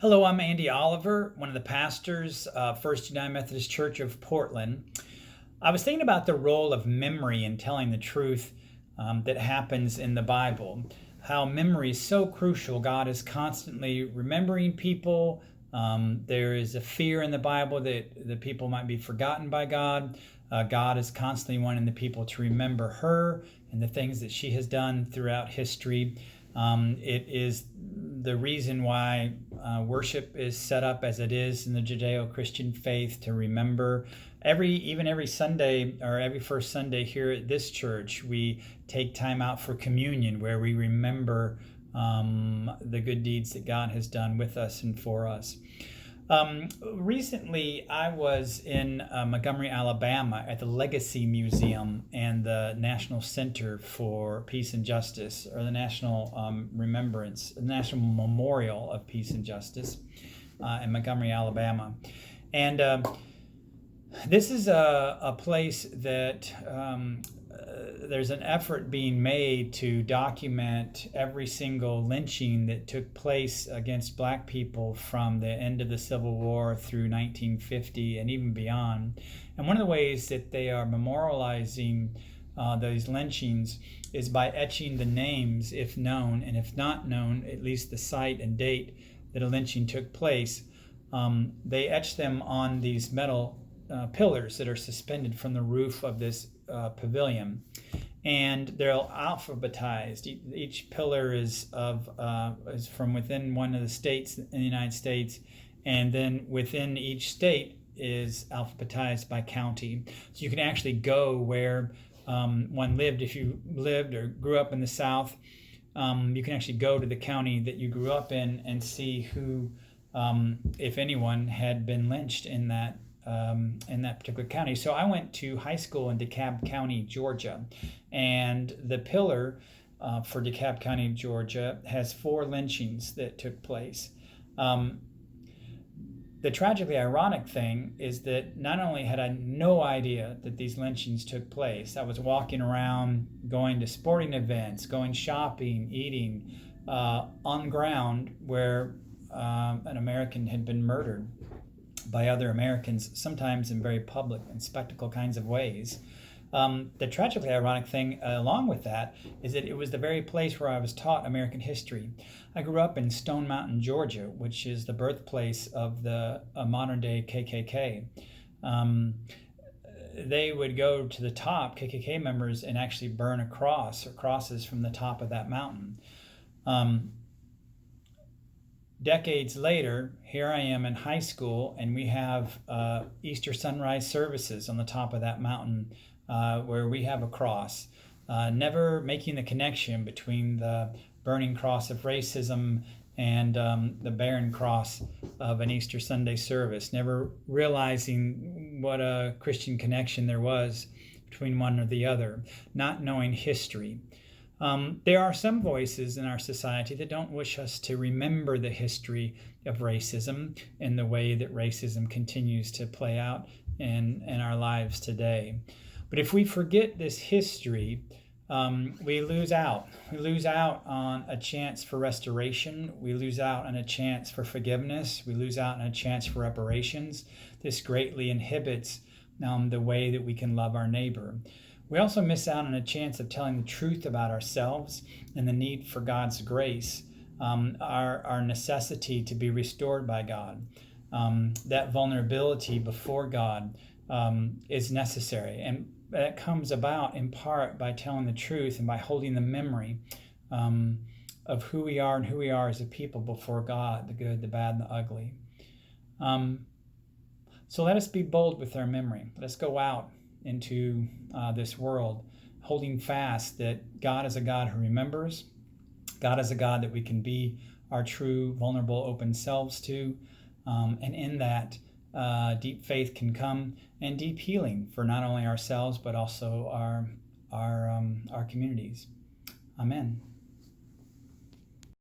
Hello, I'm Andy Oliver, one of the pastors of First United Methodist Church of Portland. I was thinking about the role of memory in telling the truth that happens in the Bible, how memory is so crucial. God is constantly remembering people. There is a fear in the Bible that the people might be forgotten by God. God is constantly wanting the people to remember her and the things that she has done throughout history. It is the reason why worship is set up as it is in the Judeo-Christian faith, to remember every Sunday, or every first Sunday here at this church, we take time out for communion, where we remember the good deeds that God has done with us and for us. Recently, I was in Montgomery, Alabama at the Legacy Museum and the National Center for Peace and Justice, or the National the National Memorial of Peace and Justice in Montgomery, Alabama. And this is a place that there's an effort being made to document every single lynching that took place against Black people from the end of the Civil War through 1950 and even beyond. And one of the ways that they are memorializing those lynchings is by etching the names, if known, and if not known, at least the site and date that a lynching took place. They etch them on these metal pillars that are suspended from the roof of this pavilion, and they're alphabetized. Each pillar is from within one of the states in the United States, and then within each state is alphabetized by county. So you can actually go where one lived. If you lived or grew up in the South, you can actually go to the county that you grew up in and see who, if anyone, had been lynched in that particular county. So I went to high school in DeKalb County, Georgia, and the pillar for DeKalb County, Georgia, has 4 lynchings that took place. The tragically ironic thing is that not only had I no idea that these lynchings took place, I was walking around, going to sporting events, going shopping, eating, on ground where an American had been murdered by other Americans, sometimes in very public and spectacle kinds of ways. The tragically ironic thing along with that is that it was the very place where I was taught American history. I grew up in Stone Mountain, Georgia, which is the birthplace of the modern-day KKK. They would go to the top, KKK members, and actually burn a cross or crosses from the top of that mountain. Decades later, here I am in high school, and we have Easter sunrise services on the top of that mountain where we have a cross, never making the connection between the burning cross of racism and the barren cross of an Easter Sunday service, never realizing what a Christian connection there was between one or the other, not knowing history. There are some voices in our society that don't wish us to remember the history of racism in the way that racism continues to play out in our lives today. But if we forget this history, we lose out. We lose out on a chance for restoration. We lose out on a chance for forgiveness. We lose out on a chance for reparations. This greatly inhibits the way that we can love our neighbor. We also miss out on a chance of telling the truth about ourselves and the need for God's grace, our necessity to be restored by God. That vulnerability before God is necessary, and that comes about in part by telling the truth and by holding the memory of who we are and who we are as a people before God, the good, the bad, and the ugly. So let us be bold with our memory. Let us go out into this world, holding fast that God is a God who remembers. God is a God that we can be our true, vulnerable, open selves to. And in that, deep faith can come, and deep healing for not only ourselves, but also our communities. Amen.